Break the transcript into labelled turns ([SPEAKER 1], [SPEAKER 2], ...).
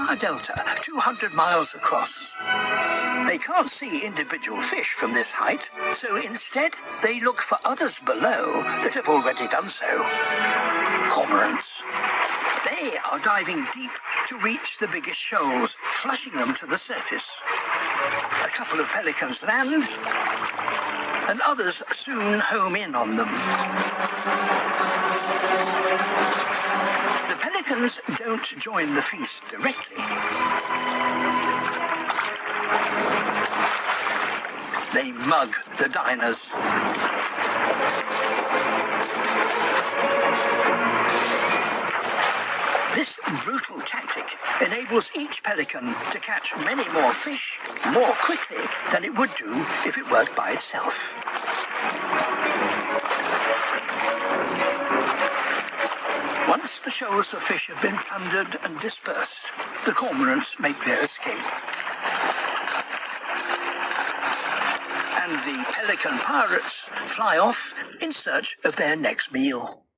[SPEAKER 1] Sahara Delta, 200 miles across. They can't see individual fish from this height, so instead they look for others below that have already done so. Cormorants. They are diving deep to reach the biggest shoals, flushing them to the surface. A couple of pelicans land, and others soon home in on them. The pelicans don't join the feast directly. They mug the diners. This brutal tactic enables each pelican to catch many more fish more quickly than it would do if it worked by itself. Once the shoals of fish have been plundered and dispersed, the cormorants make their escape. And the pelican pirates fly off in search of their next meal.